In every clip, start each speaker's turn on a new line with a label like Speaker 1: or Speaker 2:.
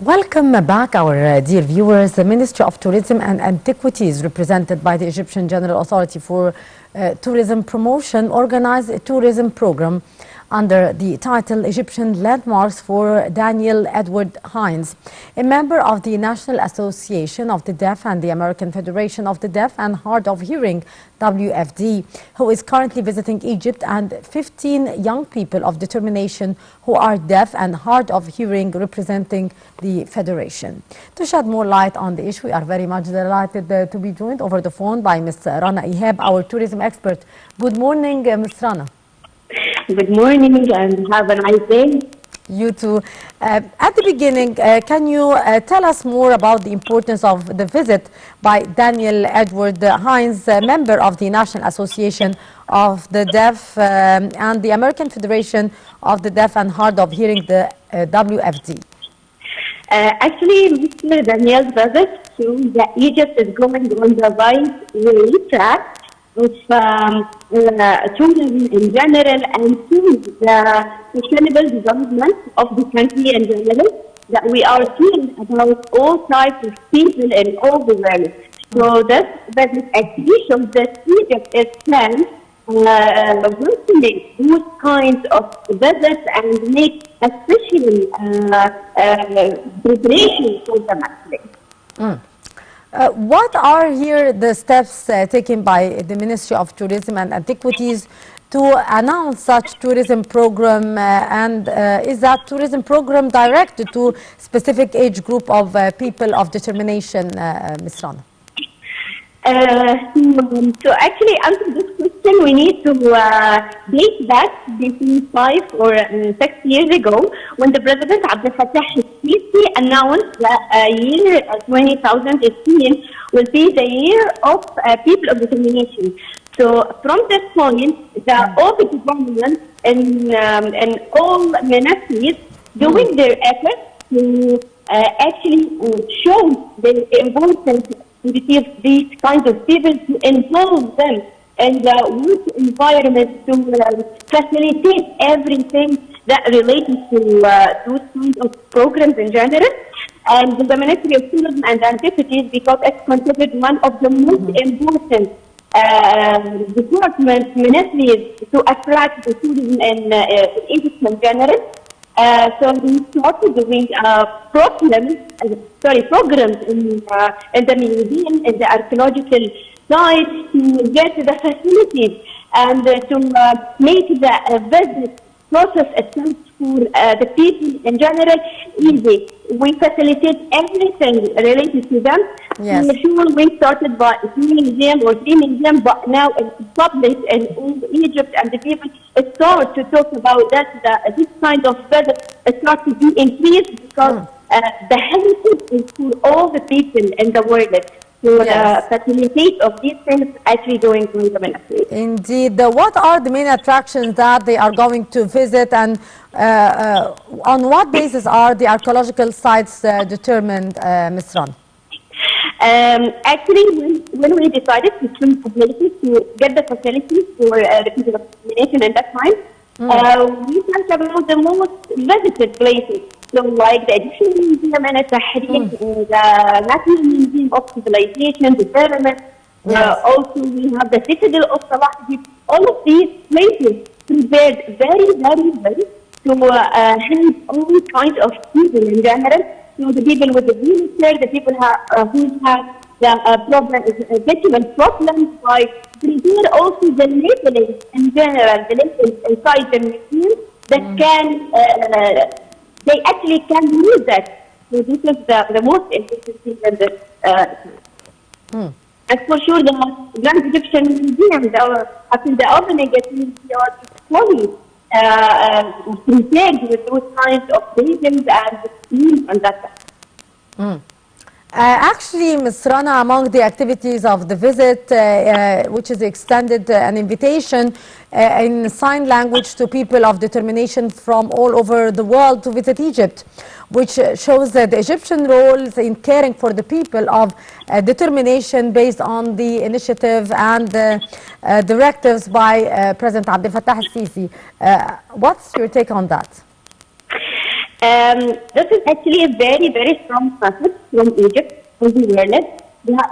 Speaker 1: Welcome back, our dear viewers. The Ministry of Tourism and Antiquities, represented by the Egyptian General Authority for Tourism Promotion, organized a tourism program under the title Egyptian Landmarks for Daniel Edward Hines, a member of the National Association of the Deaf and the American Federation of the Deaf and Hard of Hearing, WFD, who is currently visiting Egypt, and 15 young people of determination who are deaf and hard of hearing, representing the Federation. To shed more light on the issue, we are very much delighted to be joined over the phone by Ms. Rana Ihab, our tourism expert. Good morning, Ms. Rana.
Speaker 2: Good morning and have a nice day.
Speaker 1: You too. At the beginning, can you tell us more about the importance of the visit by Daniel Edward Hines, member of the National Association of the Deaf and the American Federation of the Deaf and Hard of Hearing, the WFD?
Speaker 2: Actually, Mr. Daniel's visit shows that Egypt is going on the right way track of tourism in general and to the sustainable development of the country in general, that we are seeing about all types of people in all the world. So this visit actually shows that Egypt is planned to make those kinds of visits and make a special preparation for them actually.
Speaker 1: What are here the steps taken by the Ministry of Tourism and Antiquities to announce such tourism program, and is that tourism program directed to specific age group of people of determination, Ms. Rana?
Speaker 2: So actually, answer this question, we need to date back between 5 or 6 years ago, when the President Abdel Fattah al-Sisi announced that year 2018 will be the year of people of determination. So from this point, all the governments and all ministries doing their efforts to actually show the importance to receive these kinds of people, to involve them in the work environment, to facilitate everything that relates to those kinds of programs in general. And the Ministry of Tourism and Antiquities, because it's considered one of the most important departments, ministries to attract the tourism in Egypt in general. So we started doing programs in the museum, in the archaeological sites, to get the facilities and to make the visit process itself for the people in general easy. We facilitate everything related to them.
Speaker 1: Yes.
Speaker 2: Sure, we started by 3 museums or 3 museums, but now it's published in all Egypt, and the people start to talk about that. This kind of visit starts to be increased because the heritage is for all the people in the world. So the facilitate of these things actually doing through the ministry.
Speaker 1: Indeed. What are the main attractions that they are going to visit, and on what basis are the archaeological sites determined, Ms. Ran?
Speaker 2: Actually, when we decided to choose the places to get the facilities for the people of determination at that time, we talked about the most visited places. So like the Egyptian Museum and Tahrir, the National Museum of Civilization, the Pyramids. Also we have the Citadel of Salah. All of these places prepared very, very well to help all kinds of people in general. So the people with the wheelchair, the people who have the visual problems, by prepare also the labelling in general, the labels inside the museum that can they actually can use that. So this is the most important thing in this. And for sure, the Grand Egyptian Museum, after the opening, they are fully prepared with those kinds of buildings and schemes and that.
Speaker 1: Actually, Ms. Rana, among the activities of the visit, which is extended an invitation in sign language to people of determination from all over the world to visit Egypt, which shows the Egyptian roles in caring for the people of determination based on the initiative and directives by President Abdel Fattah al-Sisi. What's your take on that?
Speaker 2: This is actually a very, very strong message from Egypt, from the world.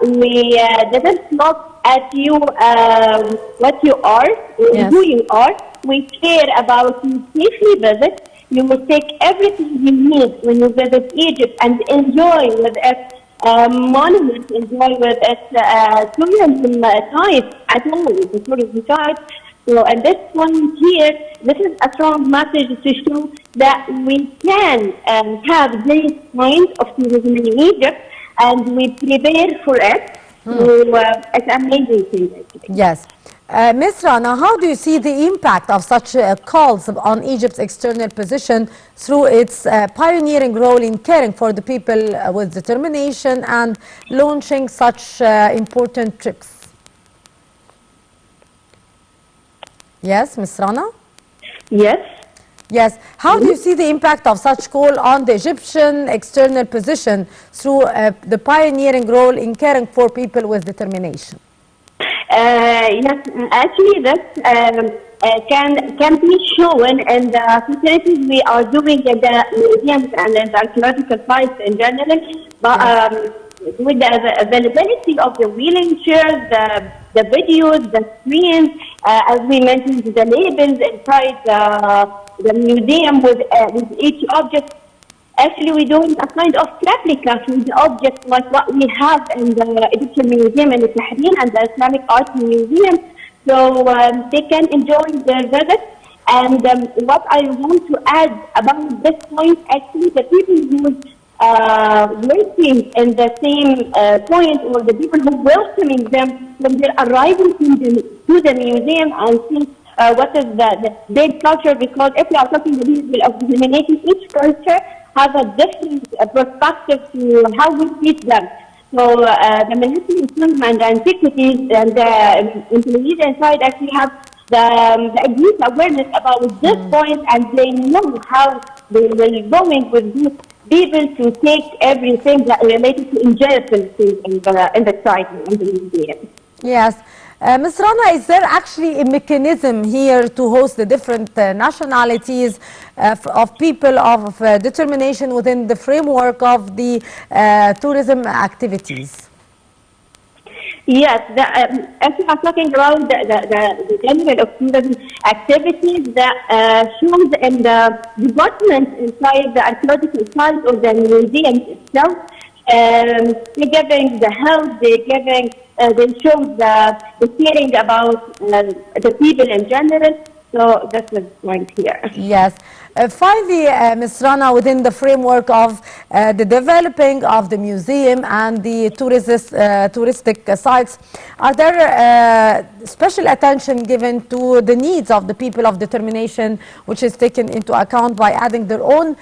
Speaker 2: We didn't look at you, what you are,
Speaker 1: Yes.
Speaker 2: who you are. We care about you safely visit. You will take everything you need when you visit Egypt and enjoy with its monuments, enjoy with its tourism type at all, the tourism type. So at this point here, this is a strong message to show that we can have this kind of tourism in Egypt, and we prepare for it. So it's an amazing thing, actually.
Speaker 1: Yes. Ms. Rana, how do you see the impact of such calls on Egypt's external position through its pioneering role in caring for the people with determination and launching such important trips? Yes, Ms. Rana?
Speaker 2: Yes.
Speaker 1: Yes. How do you see the impact of such call on the Egyptian external position through the pioneering role in caring for people with determination?
Speaker 2: Yes, actually, that can be shown in the facilities we are doing in the museums and in the archaeological sites in general. But with the availability of the wheeling chairs, the videos, the screens, as we mentioned, the labels inside the museum with each object. Actually, we're doing a kind of replica from the objects like what we have in the Egyptian Museum in the Tahrir and the Islamic Art Museum. So they can enjoy their visit. And what I want to add about this point, actually, the people who working in the same point, or the people who welcoming them when they're arriving to the museum and see what is their culture, because if we are talking of discriminating, each culture has a different perspective to how we treat them. So the military and the antiquities and the employees inside actually have the youth awareness about this point, and they know how they will going with these people to take everything that related to enjoyable things in the site, in the museum.
Speaker 1: Yes. Ms. Rana, is there actually a mechanism here to host the different nationalities of people of determination within the framework of the tourism activities?
Speaker 2: Yes, as we are talking about the general of tourism activities that shows in the department inside the archaeological site or the museum itself. They're giving the help, they show the caring about the people in general. So that's the point here.
Speaker 1: Yes. Finally, Ms. Rana, within the framework of the developing of the museum and the touristic sites, are there special attention given to the needs of the people of determination, which is taken into account by adding their own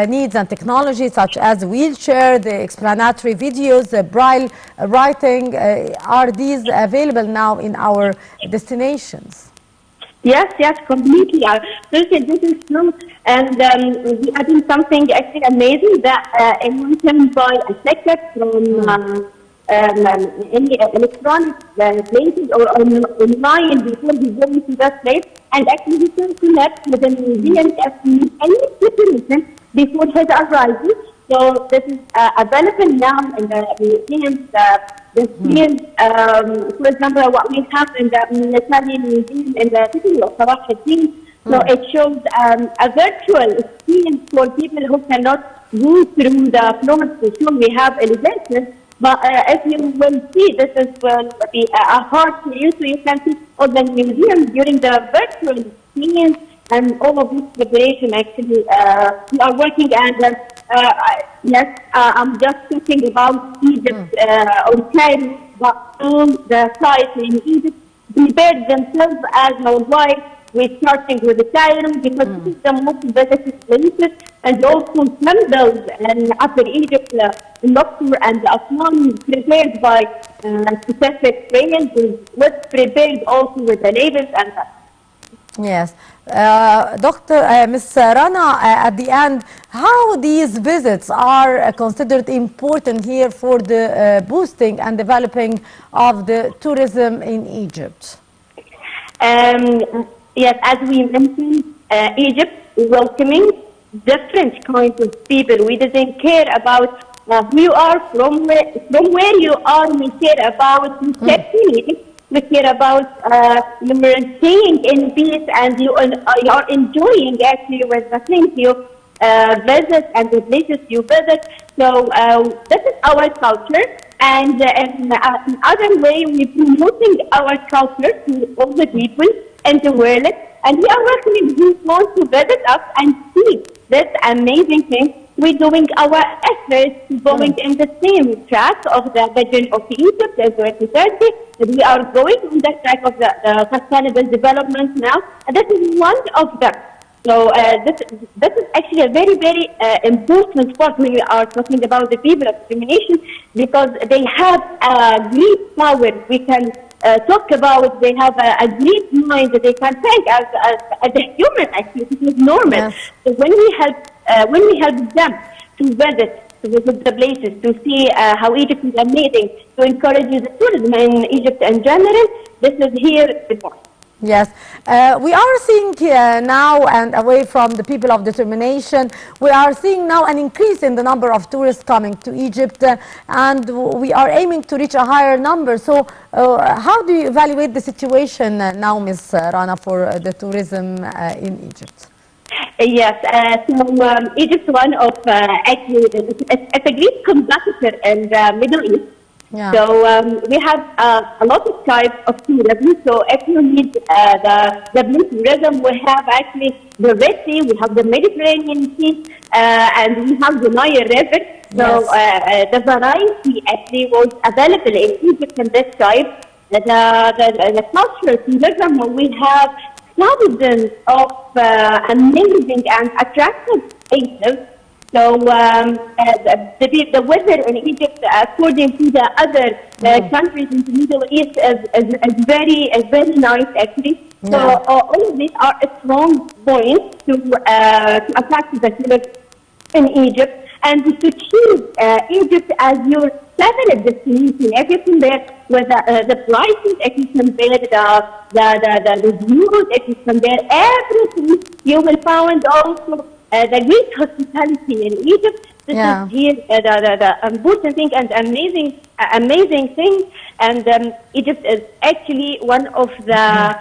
Speaker 1: needs and technology, such as wheelchair, the explanatory videos, the braille writing? Are these available now in our destinations?
Speaker 2: Yes, completely. This is true. And we are doing something actually amazing that anyone can buy a ticket from any electronic places or online before we go to that place. And actually, we can connect with the museum if we need any information before his arrival. So this is available now in the museums. The screens, for example, what we have in the military museum in the city of Sabah Hatim. So it shows a virtual experience for people who cannot go through the floors. For sure, we have elevators. But if you will see, this is will be a hard for you, so you can see all the museum during the virtual experience. And all of this preparation, actually, we are working. And yes, I'm just thinking about Egypt or Cairo, but all the sites in Egypt prepared themselves as worldwide. We're starting with the Cairo because this is the most visited places, and also temples in Upper Egypt, Luxor and Aswan, prepared by specific trainers, was prepared also with the labels and that.
Speaker 1: Yes. Ms. Rana, at the end, how these visits are considered important here for the boosting and developing of the tourism in Egypt?
Speaker 2: Yes, as we mentioned, Egypt welcoming different kinds of people. We didn't care about who you are, from where you are. We care about your safety. We care about you're staying in peace and you're enjoying actually with the things you visit and the places you visit. So this is our culture. And in another way, we're promoting our culture to all the people in the world. And we are welcoming who want to visit us and see this amazing thing. We're doing our efforts going in the same track of the vision of Egypt as 2030. We are going on the track of the sustainable development now. And this is one of them. So this is actually a very, very important part when we are talking about the people of discrimination, because they have a great power. We can talk about, they have a great mind that they can think as a human, actually. It is normal.
Speaker 1: Yes.
Speaker 2: So when we help them to visit the places, to see how Egypt is amazing, to encourage the tourism in Egypt in general, this is here before.
Speaker 1: Yes, we are seeing now, and away from the people of determination, we are seeing now an increase in the number of tourists coming to Egypt, and we are aiming to reach a higher number. So how do you evaluate the situation now, Ms. Rana, for the tourism in Egypt?
Speaker 2: Yes, so Egypt is one of, actually, it's a great competitor in the Middle East.
Speaker 1: Yeah.
Speaker 2: So we have a lot of types of tourism. So if you need the blue tourism, we have actually the Red Sea, we have the Mediterranean Sea, and we have the Nile River. So the variety actually was available in Egypt in this type. The cultural tourism, we have thousands of amazing and attractive places. So the weather in Egypt, according to the other countries in the Middle East, is very nice actually. Yeah. So all of these are strong points to attract the tourists in Egypt, and to choose Egypt as your travel destination. If you compare with the prices, if you compare the views, if you compare everything, you will find also the great hospitality in Egypt. This is here the important thing and amazing thing. And Egypt is actually one of the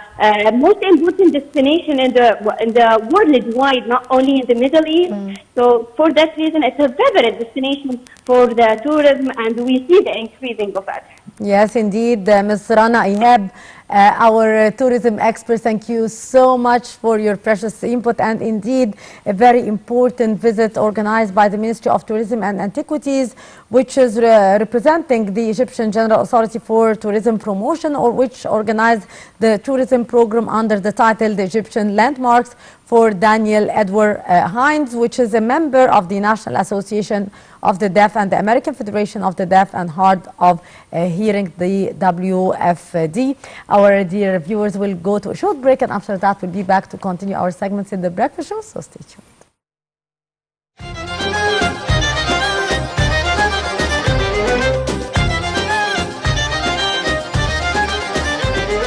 Speaker 2: most important destinations in the worldwide, not only in the Middle East. So for that reason, it's a favorite destination for the tourism, and we see the increasing of it.
Speaker 1: Yes, indeed, Ms. Rana Ihab, our tourism expert, thank you so much for your precious input, and indeed a very important visit organized by the Ministry of Tourism and Antiquities, which is representing the Egyptian General Authority for Tourism Promotion, or which organized the tourism program under the title The Egyptian Landmarks for Daniel Edward Hines, which is a member of the National Association of the Deaf and the American Federation of the Deaf and Hard of Hearing, the WFD. Our dear viewers will go to a short break, and after that we'll be back to continue our segments in the breakfast show, so stay tuned.